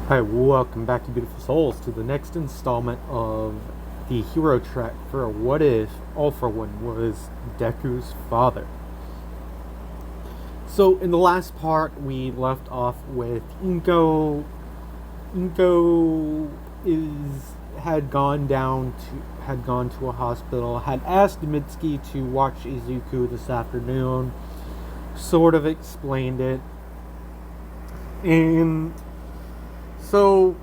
Hi, welcome back to Beautiful Souls to the next installment of the hero track for What If All For One was Deku's father. So in the last part we left off with Inko. Inko had gone to a hospital, had asked Mitsuki to watch Izuku this afternoon, sort of explained it, and so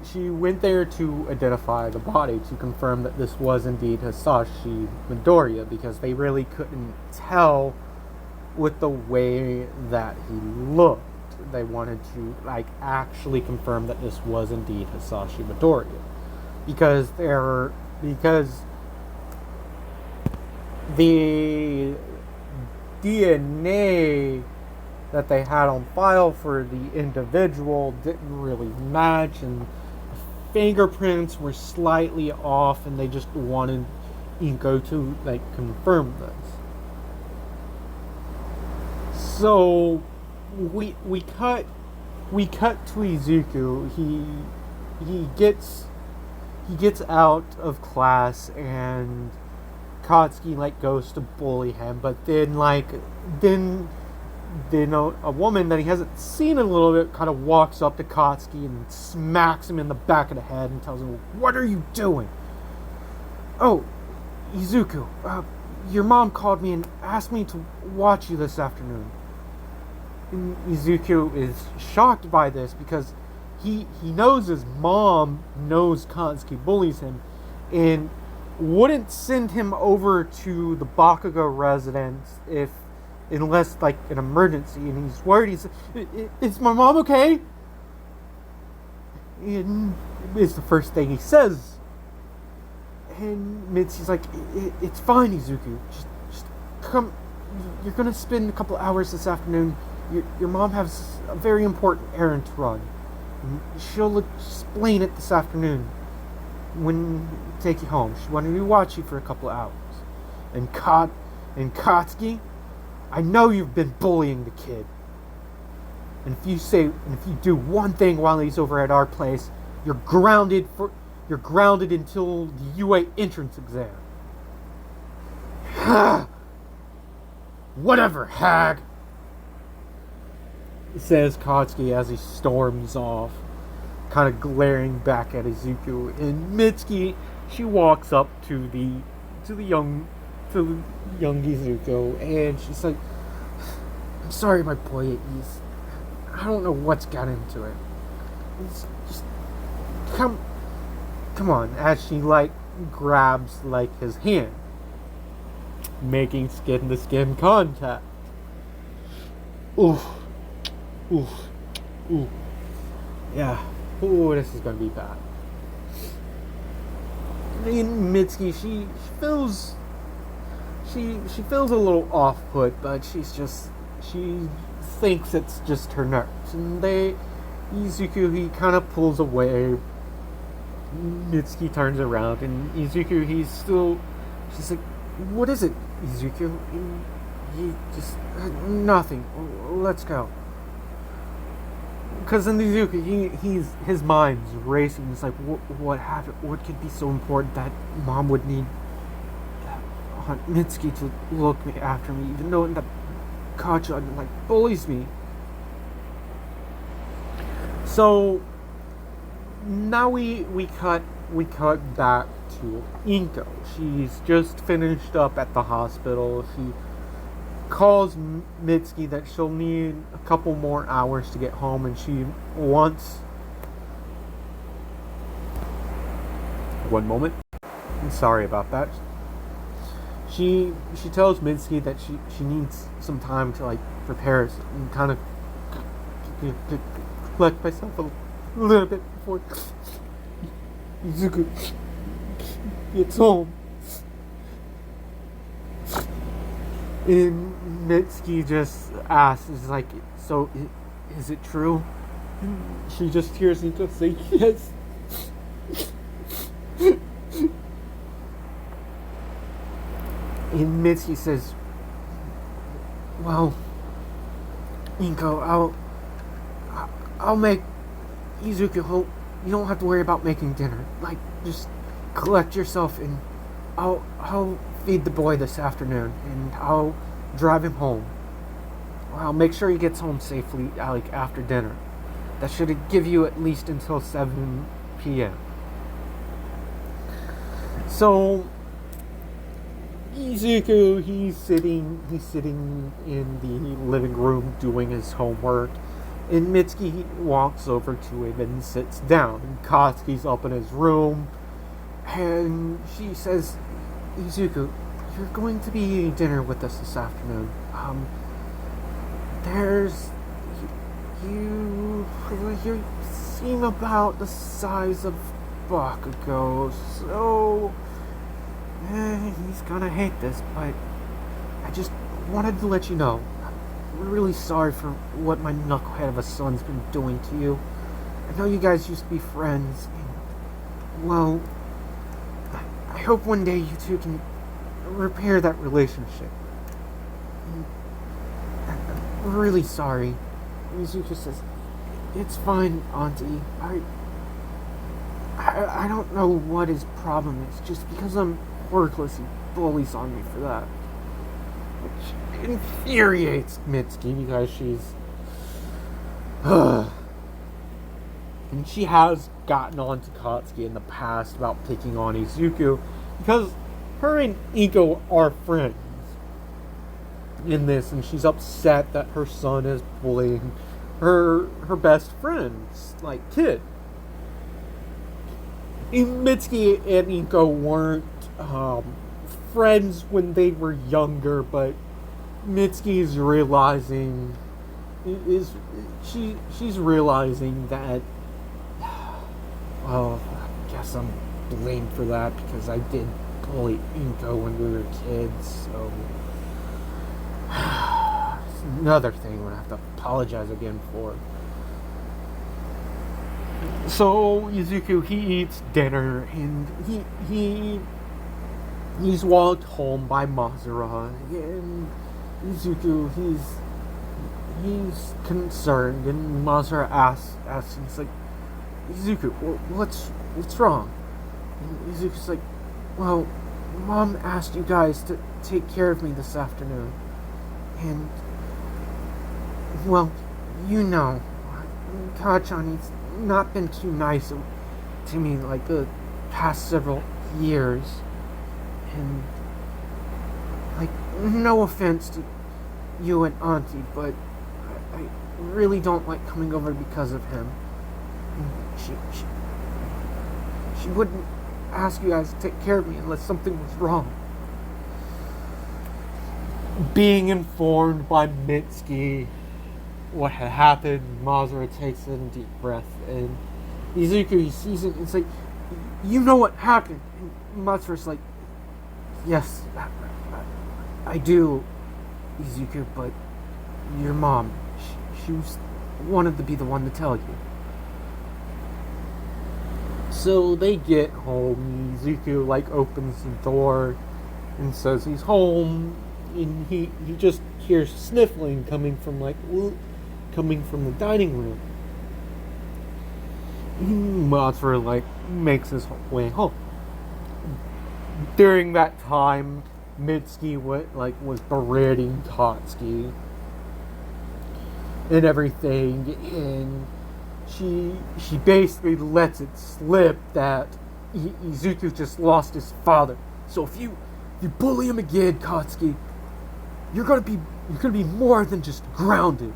she went there to identify the body to confirm that this was indeed Hisashi Midoriya, because they really couldn't tell with the way that he looked. They wanted to actually confirm that this was indeed Hisashi Midoriya, because the DNA that they had on file for the individual didn't really match, and the fingerprints were slightly off, and they just wanted Inko to confirm this. So we cut to Izuku. He gets out of class, and Katsuki goes to bully him, but then a woman that he hasn't seen in a little bit kind of walks up to Katsuki and smacks him in the back of the head and tells him, "What are you doing?" "Oh, Izuku, your mom called me and asked me to watch you this afternoon." And Izuku is shocked by this because he knows his mom knows Katsuki bullies him and wouldn't send him over to the Bakugo residence unless an emergency, and he's worried. Is my mom okay?" And it's the first thing he says. And Mitsuki's like, "It's fine, Izuku. Just come. You're gonna spend a couple hours this afternoon. Your mom has a very important errand to run. And she'll explain it this afternoon when we take you home. She wanted me to watch you for a couple hours." And Katsuki, "I know you've been bullying the kid. And if you do one thing while he's over at our place, you're grounded until the UA entrance exam." "Whatever, hag," says Katsuki as he storms off, kind of glaring back at Izuku. And Mitsuki, she walks up to the young Izuku, and she's like, "I'm sorry, my boy. I don't know what's got into it. Just come on." As she grabs his hand, making skin to skin contact. Oof, oof, oof. Yeah. Ooh, this is gonna be bad. And Mitsuki, she feels a little off-put, but she thinks it's just her nerves. And Izuku, he kind of pulls away. Mitsuki turns around, and Izuku, she's like, "What is it, Izuku?" He just, "Nothing. Let's go." Because in Izuku, his mind's racing. It's like, what happened? What could be so important that mom would need Aunt Mitsuki to look after me, even though that Kacha bullies me? So now we cut back to Inko. She's just finished up at the hospital. She calls Mitsuki that she'll need a couple more hours to get home, and she wants... One moment. I'm sorry about that. She tells Mitsuki that she needs some time to prepare and kind of collect myself a little bit before Izuku gets home. And Mitsuki just asks, "So is it true?" And she just hears Inko say, "Yes." And Mitsuki says, "Well, Inko, I'll make Izuku, you don't have to worry about making dinner. Like, just collect yourself and I'll feed the boy this afternoon and I'll drive him home. I'll make sure he gets home safely, like, after dinner. That should give you at least until 7 p.m. So, Izuku, he's sitting in the living room doing his homework, and Mitsuki walks over to him and sits down. And Katsuki's up in his room, and she says, Izuku, you're going to be eating dinner with us this afternoon. You seem about the size of Bakugo, so he's gonna hate this, but I just wanted to let you know, I'm really sorry for what my knucklehead of a son's been doing to you. I know you guys used to be friends, and, well, I hope one day you two can repair that relationship. I'm really sorry. Izuku says, it's fine, Auntie. I don't know what his problem is. Just because I'm worthless, he bullies on me for that. Which infuriates Mitsuki because she's... and she has gotten on to Katsuki in the past about picking on Izuku because her and Iko are friends in this, and she's upset that her son is bullying her best friend's, like, kid. Mitsuki and Iko weren't friends when they were younger, but Mitsuki's realizing she's realizing that, well, I guess I'm blamed for that because I did bully Iko when we were kids, so it's another thing I'm gonna have to apologize again for. So Izuku, he eats dinner, and he's walked home by Mazura, and Izuku, he's concerned, and Mazura asks him, it's like, Izuku, what's wrong? And Izuku's like, well, Mom asked you guys to take care of me this afternoon, and, well, you know, Kachan, he's not been too nice to me, like, the past several years, and, like, no offense to you and Auntie, but I really don't like coming over because of him. And she wouldn't ask you guys to take care of me unless something was wrong. Being informed by Mitsuki what had happened, Mazura takes in a deep breath, and Izuku, he sees it, it's like, you know what happened? And Mazura's like, yes, I do, Izuku, but your mom, she wanted to be the one to tell you. So they get home, Izuku, like, opens the door and says he's home, and he just hears sniffling coming from the dining room. Matsura, like, makes his way home. During that time, Mitsuki was berating Katsuki and everything, and she basically lets it slip that Izuku just lost his father. So if you bully him again, Katsuki, you're gonna be more than just grounded.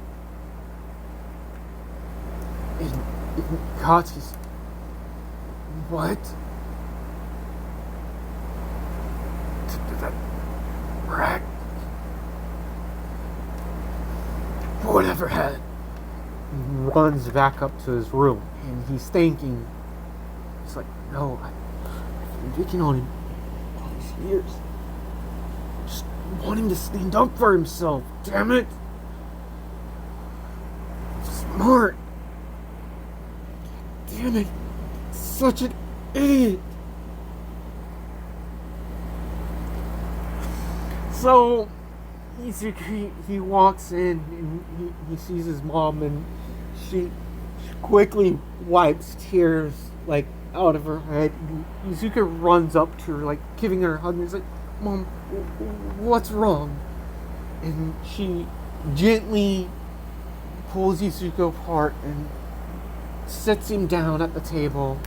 And Katsuki's, what? That rat? Whatever had. He runs back up to his room, and he's thinking, he's like, no, I've been picking on him all these years. Just want him to stand up for himself, damn it. Smart. Damn it. Such an idiot. So, he walks in, and he sees his mom, and quickly wipes tears like out of her head. Izuku runs up to her, like giving her a hug, and he's like, "Mom, what's wrong?" And she gently pulls Izuku apart and sits him down at the table.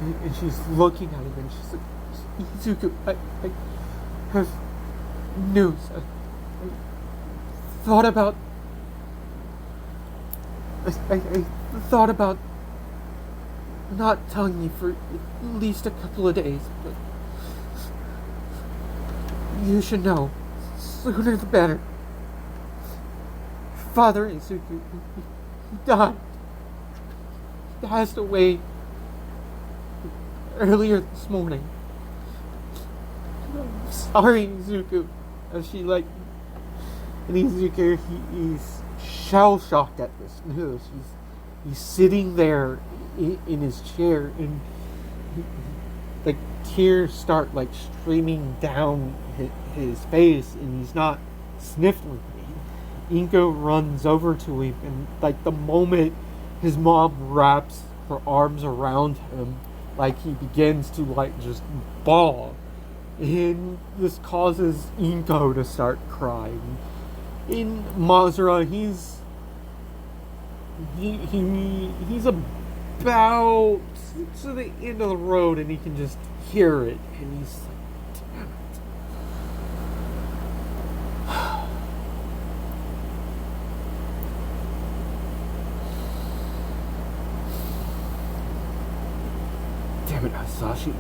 And she's looking at him, and she's like, "Izuku, I have news. I thought about. I thought about not telling you for at least a couple of days, but you should know. Sooner the better. Father Izuku, he died. He passed away earlier this morning. I'm sorry, Izuku." As she and Izuku, he's shell-shocked at this news. He's sitting there in his chair, and tears start streaming down his face, and he's not sniffling. Inko runs over to him, and the moment his mom wraps her arms around him, he begins to just bawl, and this causes Inko to start crying. In Mazura, he's about to the end of the road, and he can just hear it, and he's like, "Damn it." Damn it, Hasashi.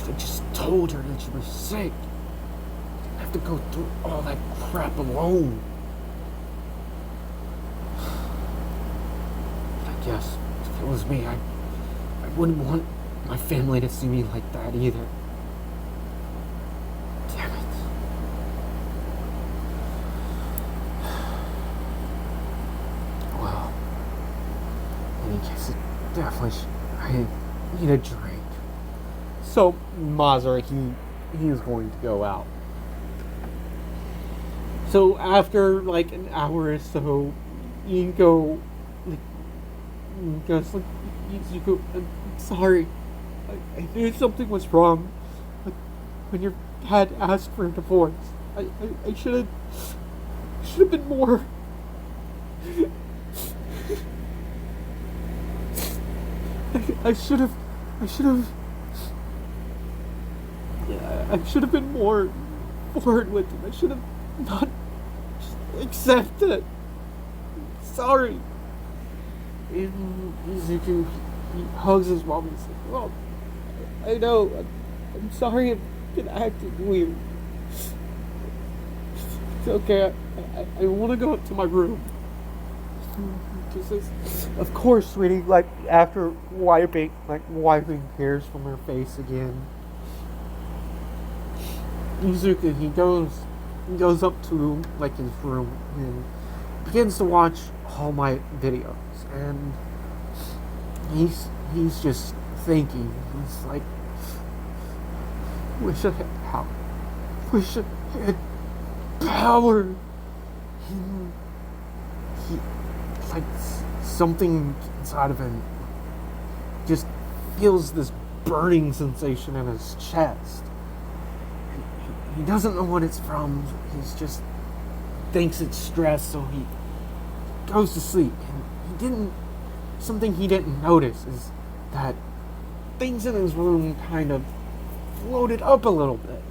I just told her that she was sick. I didn't have to go through all that crap alone. I guess if it was me, I wouldn't want my family to see me like that either. Damn it. Well, in any case, it definitely I need a drink. So Mazur, he is going to go out. So after an hour or so, Inko goes like, "Izuku, I'm sorry. I knew something was wrong. When your dad asked for a divorce, I should have been more." I should have been more forward with him. I should have not just accepted. Sorry. And Izuku, he hugs his mom and says, "Well, I know. I'm sorry I've been acting weird. It's okay. I want to go up to my room." She says, "Of course, sweetie." After wiping tears from her face again, Izuku, he goes up to his room and begins to watch All Might videos, and he's just thinking. He's like, "Wish I had power. Wish I had power." It's like something inside of him just feels this burning sensation in his chest. He doesn't know what it's from. He's just thinks it's stress, so he goes to sleep. And something he didn't notice is that things in his room kind of floated up a little bit.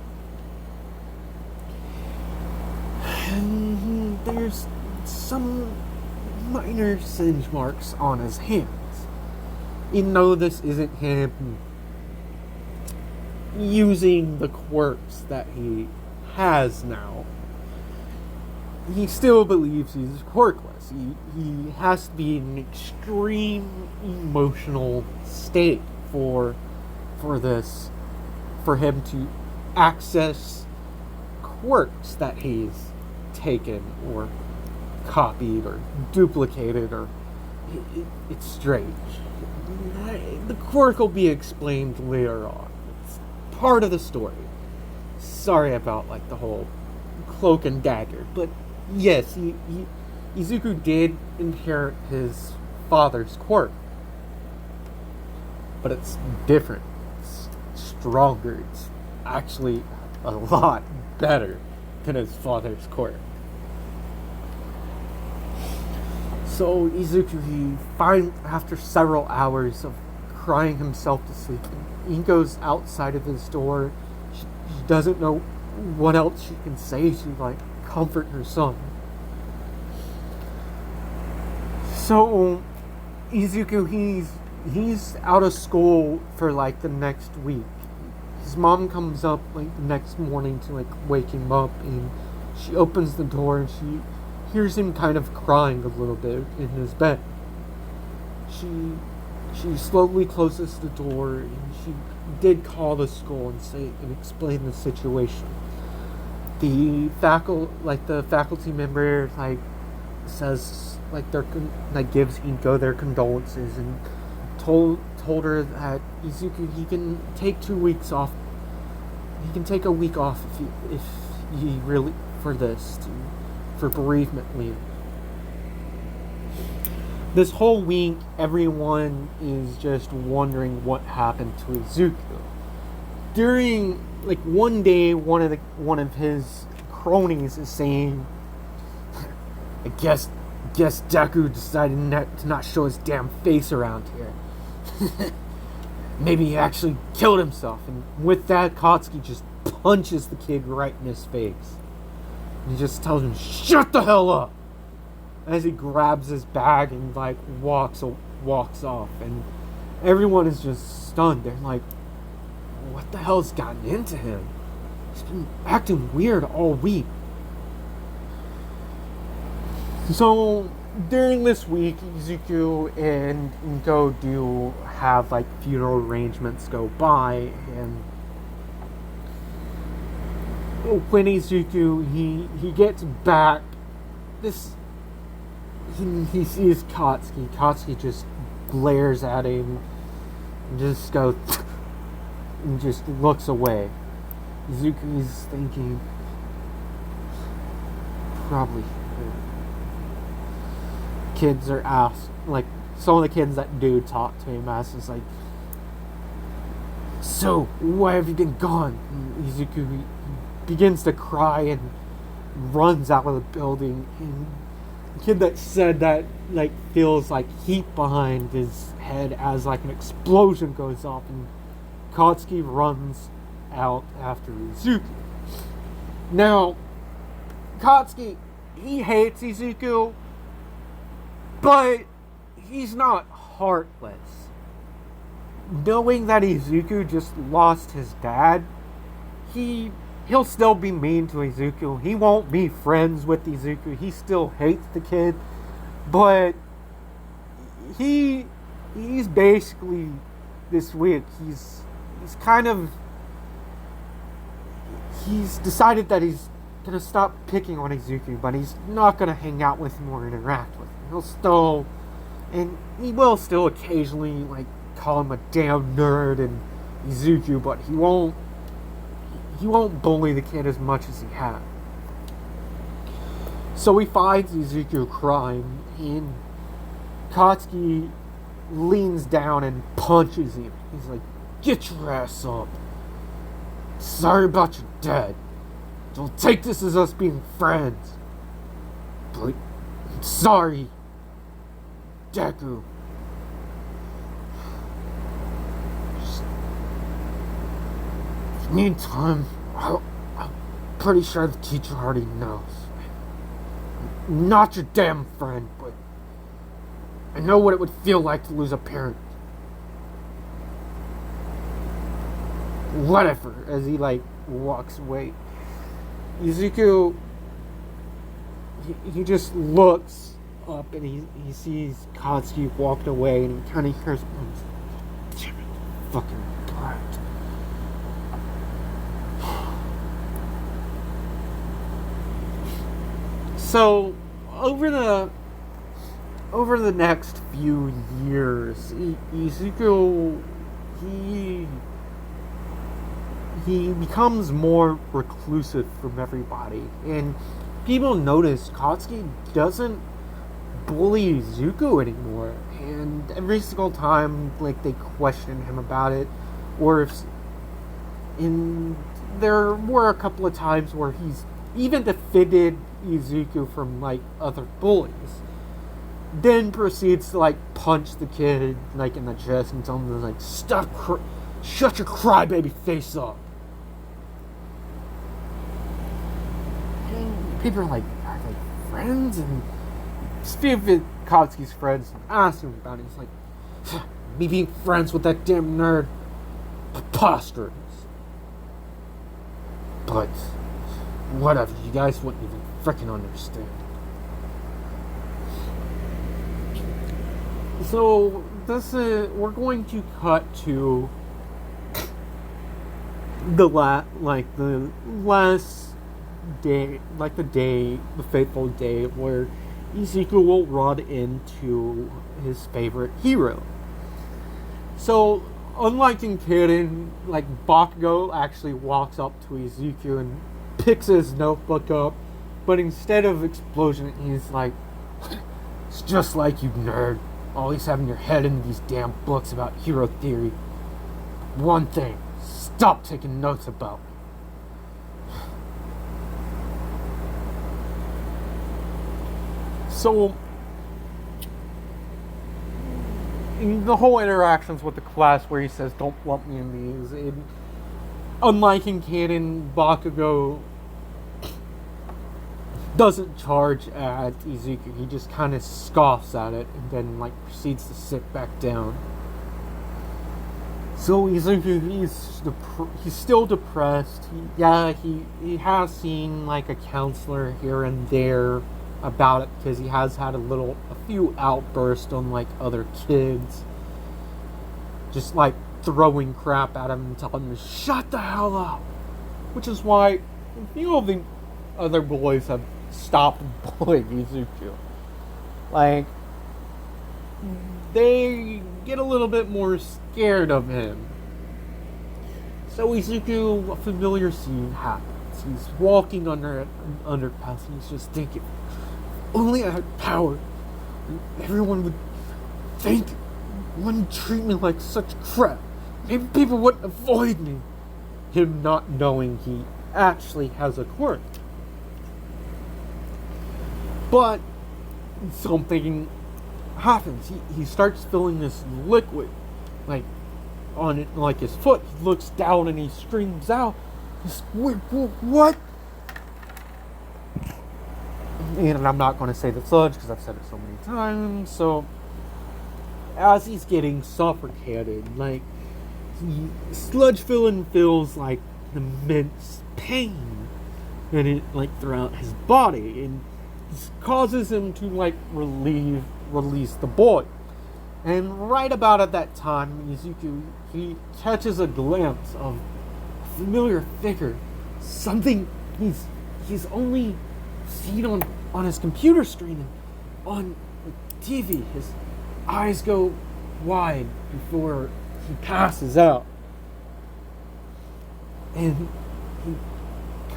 And there's some minor singe marks on his hands. Even though this isn't him using the quirks that he has now, he still believes he's quirkless. He has to be in an extreme emotional state for him to access quirks that he's taken or copied or duplicated, or it's strange. The quirk will be explained later on. It's part of the story. Sorry about the whole cloak and dagger, but yes, Izuku did inherit his father's quirk. But it's different. It's stronger. It's actually a lot better than his father's quirk. So Izuku, after several hours of crying himself to sleep, he goes outside of his door. She doesn't know what else she can say to comfort her son. So Izuku, he's out of school for the next week. His mom comes up the next morning to wake him up, and she opens the door and she hears him kind of crying a little bit in his bed. She slowly closes the door, and she did call the school and explain the situation. The faculty member says gives Inko their condolences and told her that Izuku, he can take 2 weeks off. He can take a week off if he really for bereavement leave. This whole week, everyone is just wondering what happened to Izuku. During one day, one of his cronies is saying, I guess Deku decided to not show his damn face around here. Maybe he actually killed himself. And with that, Katsuki just punches the kid right in his face. And he just tells him, shut the hell up! As he grabs his bag and walks off. And everyone is just stunned. They're like, what the hell's gotten into him? He's been acting weird all week. So during this week, Izuku and Inko do have funeral arrangements go by, and when Izuku he gets back, he sees Katsuki. Katsuki just glares at him and just goes and just looks away. Izuku's thinking, probably kids are asked, some of the kids that do talk to him ask us so why have you been gone? And Izuku begins to cry and runs out of the building, and the kid that said that feels heat behind his head as an explosion goes off, and Katsuki runs out after Izuku. Now Katsuki, he hates Izuku, but he's not heartless. Knowing that Izuku just lost his dad, he'll still be mean to Izuku. He won't be friends with Izuku. He still hates the kid, but he's basically this week. He's decided that he's gonna stop picking on Izuku, but he's not gonna hang out with him or interact with him. He will still occasionally call him a damn nerd and Izuku, but he won't bully the kid as much as he had. So he finds Izuku crying, and Katsuki leans down and punches him. He's like, get your ass up. Sorry about your dad. Don't take this as us being friends. But I'm sorry, Deku. Meantime, I'm pretty sure the teacher already knows. I'm not your damn friend, but I know what it would feel like to lose a parent. Whatever, as he walks away. Izuku, he just looks up and he sees Katsuki walked away, and he kind of hears, damn it, fucking brat. So, over the next few years, Izuku, he becomes more reclusive from everybody, and people notice Katsuki doesn't bully Izuku anymore, and every single time, like, they question him about it, or if in there were a couple of times where he's even defended Izuku from, like, other bullies, then proceeds to, like, punch the kid, like, in the chest and tell him to, like, shut your crybaby face up. And people are like friends? And Steve Katsuki's friends asked him about it. He's like, me being friends with that damn nerd, preposterous. But whatever, you guys wouldn't even freaking understand. So we're going to cut to the last day, like the fateful day where Izuku will run into his favorite hero. So, unlike in canon, like, Bakugo actually walks up to Izuku and picks his notebook up, but instead of explosion, he's like, it's just like you, nerd. Always having your head in these damn books about hero theory. One thing, stop taking notes about me. So, in the whole interactions with the class where he says, don't lump me in these, unlike in canon, Bakugo doesn't charge at Izuku. He just kind of scoffs at it and then, like, proceeds to sit back down. So Izuku, he's still depressed. He has seen, like, a counselor here and there about it, because he has had a few outbursts on, like, other kids, just, like, throwing crap at him and telling him to shut the hell up, which is why a few of the other boys have stopped bullying Izuku. Like, they get a little bit more scared of him. So Izuku, a familiar scene happens. He's walking under an underpass and he's just thinking, only I had power, everyone would think, wouldn't treat me like such crap. Maybe people wouldn't avoid me. Him not knowing he actually has a quirk. But something happens. He starts feeling this liquid, like, on it, like his foot. He looks down and he screams out, what? And I'm not going to say the sludge because I've said it so many times. So, as he's getting suffocated, like, sludge feels like immense pain, and it, like, throughout his body, and this causes him to, like, release the boy. And right about at that time, Izuku, he catches a glimpse of a familiar figure, something he's only seen on his computer screen and on TV. His eyes go wide before he passes out. And he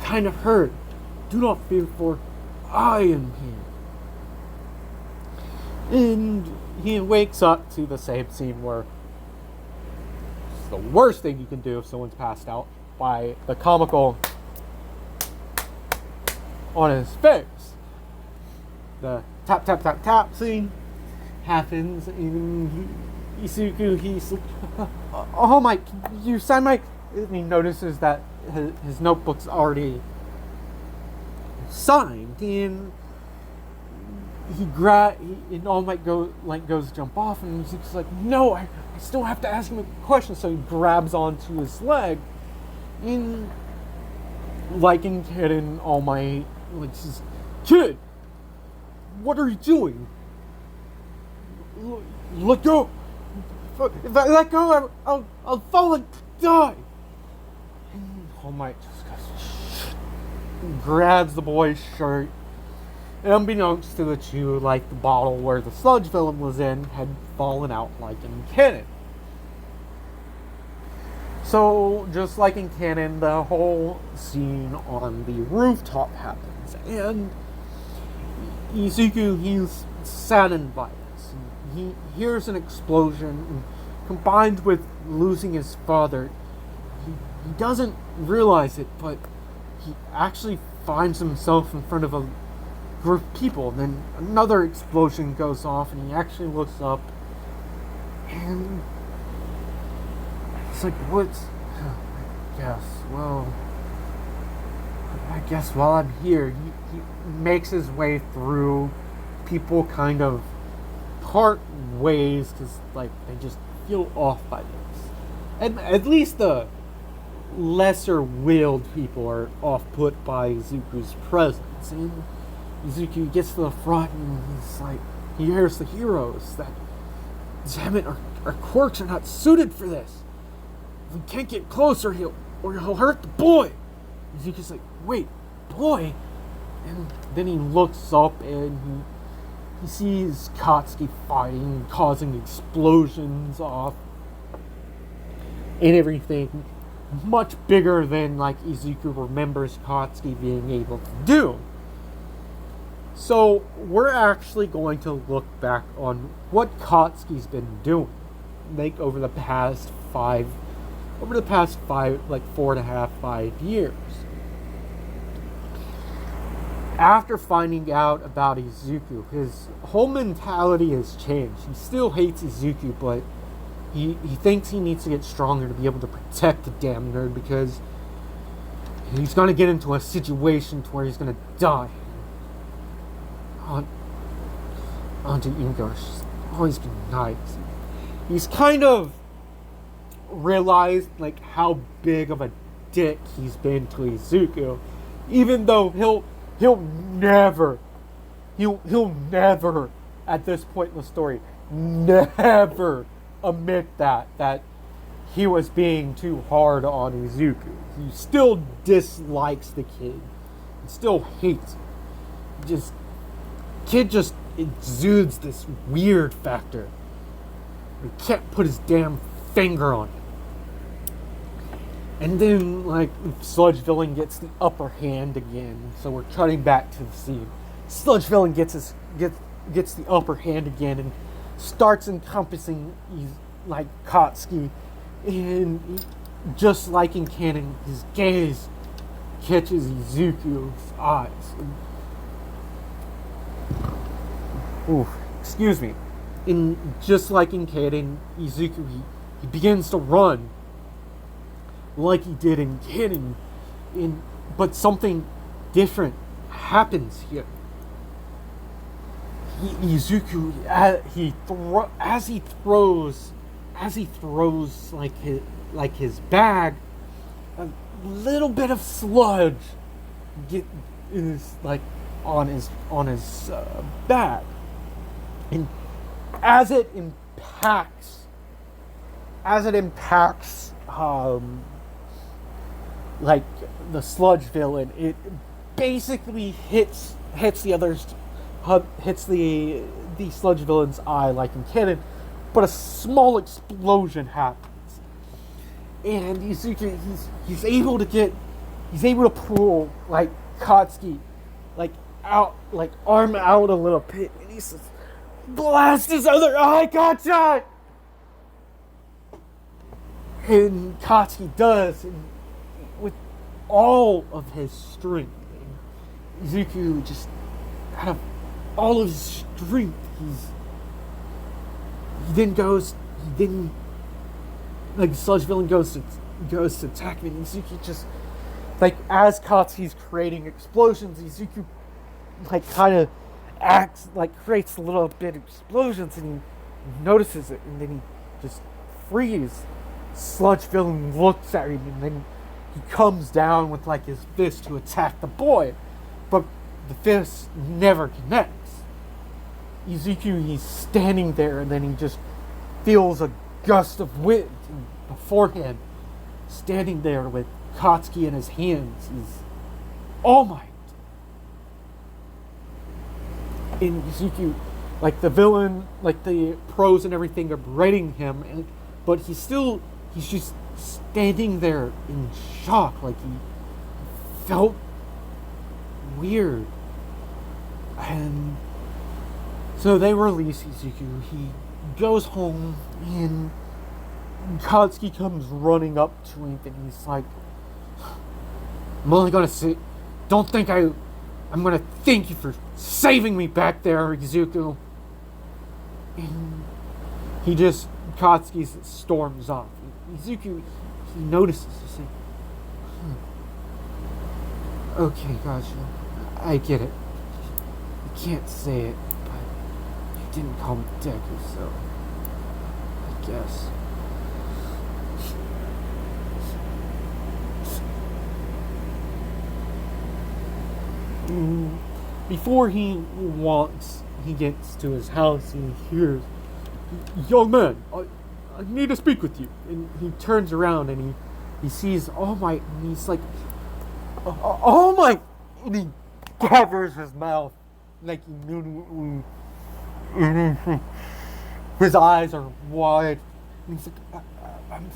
kind of heard, do not fear, for I am here. And he wakes up to the same scene where it's the worst thing you can do if someone's passed out, by the comical on his face. The tap tap tap tap scene happens, and Izuku, he's like, oh my, you signed my, and he notices that his notebook's already signed, and All Might goes to jump off, and he's like, no, I still have to ask him a question. So he grabs onto his leg, and like in Kid and All Might, like, says, kid, what are you doing? Let go. If I let go, I'll fall and die. And All Might just goes, shh, grabs the boy's shirt. And unbeknownst to the two, like, the bottle where the sludge villain was in had fallen out, like in canon. So, just like in canon, the whole scene on the rooftop happens. And Izuku, he's saddened by this. he hears an explosion, and combined with losing his father, he doesn't realize it, but he actually finds himself in front of a group of people. And then another explosion goes off, and he actually looks up, and it's like, what's... I guess while I'm here, he makes his way through. People kind of part ways because, like, they just feel off by this. And at least the lesser-willed people are off-put by Izuku's presence. And Izuku gets to the front, and he's like, he hears the heroes that, damn it, our quirks are not suited for this. If we can't get closer, he'll hurt the boy. Izuku's like, wait, boy? And then he looks up, and he sees Katsuki fighting, causing explosions off, and everything. Much bigger than, like, Izuku remembers Katsuki being able to do. So, we're actually going to look back on what Katsuki's been doing, like, over the past 4.5, 5 years. After finding out about Izuku, his whole mentality has changed. He still hates Izuku, but he thinks he needs to get stronger to be able to protect the damn nerd, because he's going to get into a situation to where he's going to die. Auntie Ingo, she's always been nice. He's kind of realized, like, how big of a dick he's been to Izuku, even though he'll never at this point in the story never admit that he was being too hard on Izuku. He still dislikes the kid. He still hates him. Kid just exudes this weird factor. He can't put his damn finger on it. And then, like, Sludge Villain gets the upper hand again. So we're cutting back to the scene. Sludge Villain gets the upper hand again and starts encompassing, like, Katsuki. And just like in canon, his gaze catches Izuku's eyes. Excuse me. And just like in canon, Izuku, he begins to run like he did in canon, but something different happens here. Izuku, as he throws like his bag, a little bit of sludge is like on his bag, and as it impacts like the Sludge Villain, it basically hits the Sludge Villain's eye like in canon, but a small explosion happens, and Izuku he's able to pull, like, Katsuki, like, out, like, arm out a little bit, and he says, blast his other eye, gotcha! And Katsuki does, and with all of his strength, Izuku just, out of all of his strength, like, Sludge Villain goes to attack him, and Izuku just, like, as Katsuki's creating explosions, Izuku, like, kind of acts, like, creates a little bit of explosions, and he notices it, and then he just frees. Sludge Villain looks at him, and then he comes down with, like, his fist to attack the boy, but the fist never connects. Izuku, he's standing there, and then he just feels a gust of wind beforehand, standing there with Katsuki in his hands. He's All Might. And Izuku, like, the villain, like, the pros and everything are berating him, but he's just standing there in shock, like, he felt weird. And So they release Izuku. He goes home, and Katsuki comes running up to him, and he's like, I'm only gonna say, don't think I'm gonna thank you for saving me back there, Izuku. And Katsuki storms off. Izuku, he notices, he's like, okay, gotcha. I get it. You can't say it, but you didn't call me Deku, so I guess. Before he gets to his house, he hears, young man, I need to speak with you. And he turns around and he sees All Might, and he's like, All Might! And he covers his mouth like immediately. His eyes are wide. And he's like, I'm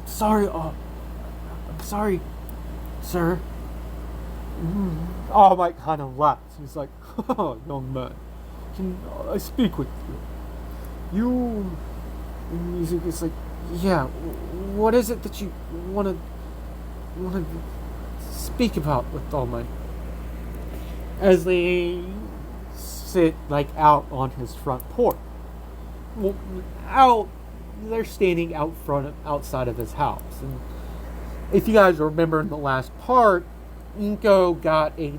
sorry, I'm sorry, sir. All Might kind of laughs. He's like, oh, young man, can I speak with you? And he's like, yeah, what is it that you want to speak about with All Might? As they sit out on his front porch. Well, they're standing outside of his house. And if you guys remember in the last part, Inko got a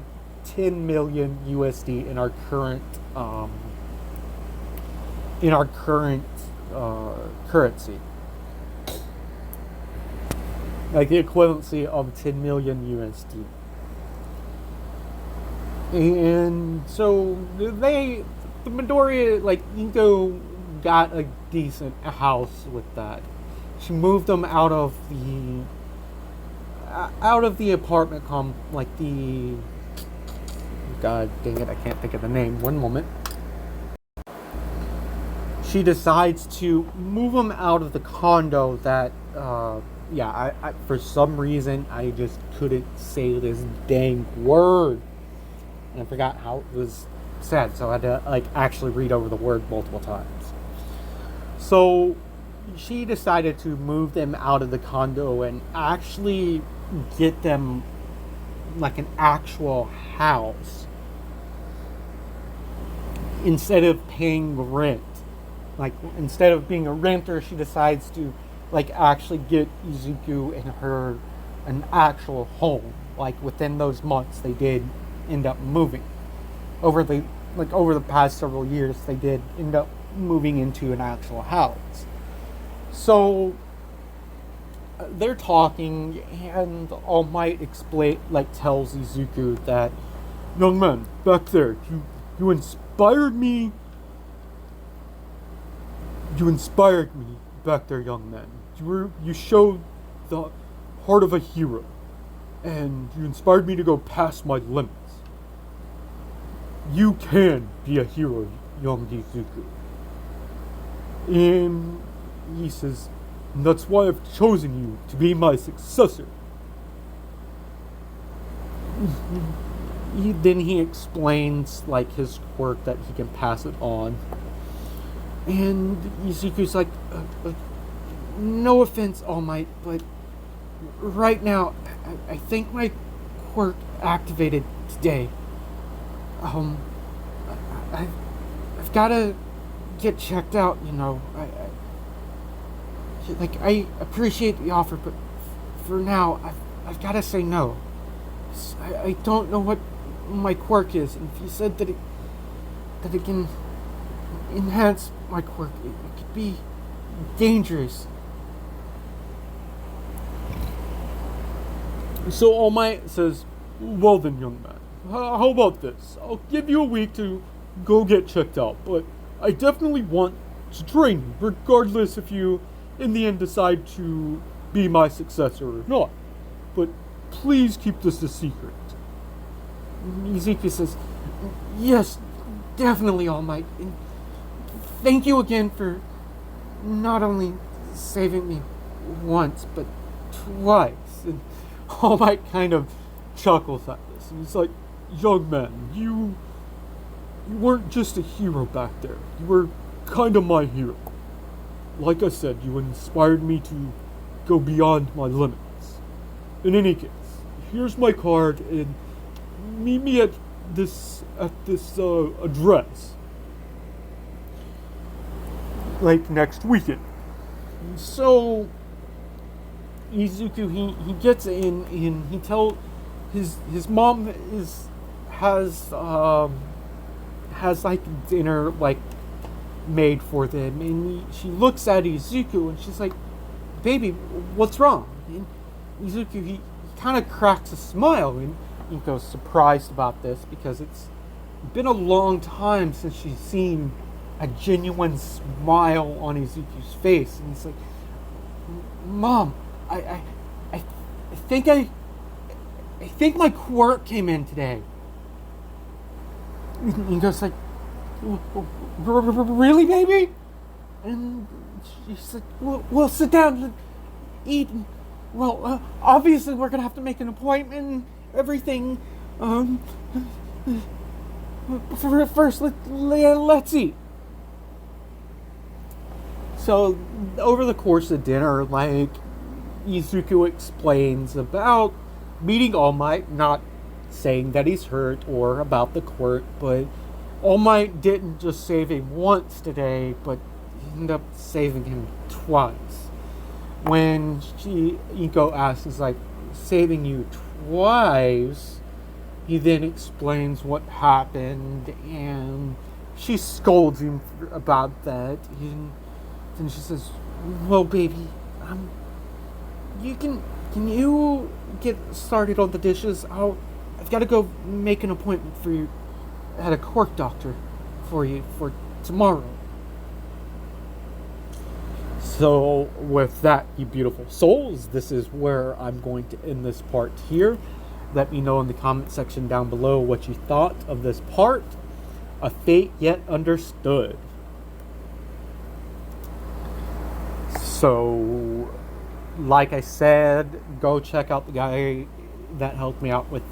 10 million USD in our current currency, like the equivalency of 10 million USD. And so the Midoriya, Inko got a decent house with that. She moved them out of the apartment God dang it, I can't think of the name. One moment. She decides to move them out of the condo that, I for some reason, I just couldn't say this dang word. And I forgot how it was said, so I had to, actually read over the word multiple times. So, she decided to move them out of the condo and actually get them, an actual house. Instead of paying rent. Instead of being a renter, she decides to, actually get Izuku and her an actual home. Within those months, they did end up moving. Over the past several years, they did end up moving into an actual house. So, they're talking, and All Might tells Izuku that, young man, back there, you inspired me. You inspired me back there, young man. You showed the heart of a hero, and you inspired me to go past my limits. You can be a hero, young Izuku. And he says, and that's why I've chosen you to be my successor. Then he explains his quirk that he can pass it on. And Izuku's like, no offense, All Might, but right now, I think my quirk activated today. I've got to get checked out, I appreciate the offer, but for now, I've got to say no. I don't know what my quirk is, and if you said that it can enhance my quirk, it could be dangerous. So All Might says, well then, young man, how about this? I'll give you a week to go get checked out, but I definitely want to train you, regardless if you, in the end, decide to be my successor or not. But please keep this a secret. Izuku says, yes, definitely, All Might. And thank you again for not only saving me once, but twice. And All Might kind of chuckles at this. And he's like, young man, You weren't just a hero back there. You were kind of my hero. Like I said, you inspired me to go beyond my limits. In any case, here's my card and meet me at this address. Like next weekend. So Izuku he gets in and he tells his mom has like dinner like made for them, and she looks at Izuku and she's like, "Baby, what's wrong?" And Izuku he kind of cracks a smile, and Inko's surprised about this because it's been a long time since she's seen a genuine smile on Izuku's face, and he's like, "Mom, I think my quirk came in today." Inko's like, "Really, baby?" And she's like, "Well, sit down and eat. Well, obviously we're gonna have to make an appointment and everything. First, let's eat." So, over the course of dinner, like, Izuku explains about meeting All Might, not saying that he's hurt or about the quirk, but All Might didn't just save him once today, but ended up saving him twice. When Inko asks, like, saving you twice, he then explains what happened, and she scolds him about that, and then she says, "Well, baby, can you get started on the dishes? I've got to go make an appointment for you at a quirk doctor for you for tomorrow." So, with that, you beautiful souls, this is where I'm going to end this part here. Let me know in the comment section down below what you thought of this part. A Fate Yet Understood. So, like I said, go check out the guy that helped me out with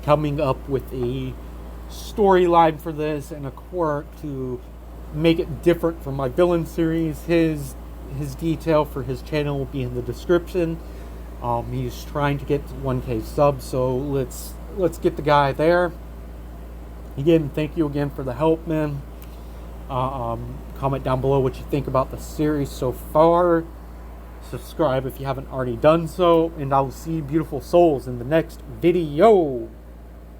coming up with a storyline for this and a quirk to make it different from my villain series. His detail for his channel will be in the description. He's trying to get to 1K subs, so let's get the guy there. Again, thank you again for the help, man. Comment down below what you think about the series so far. Subscribe if you haven't already done so, and I will see you beautiful souls in the next video.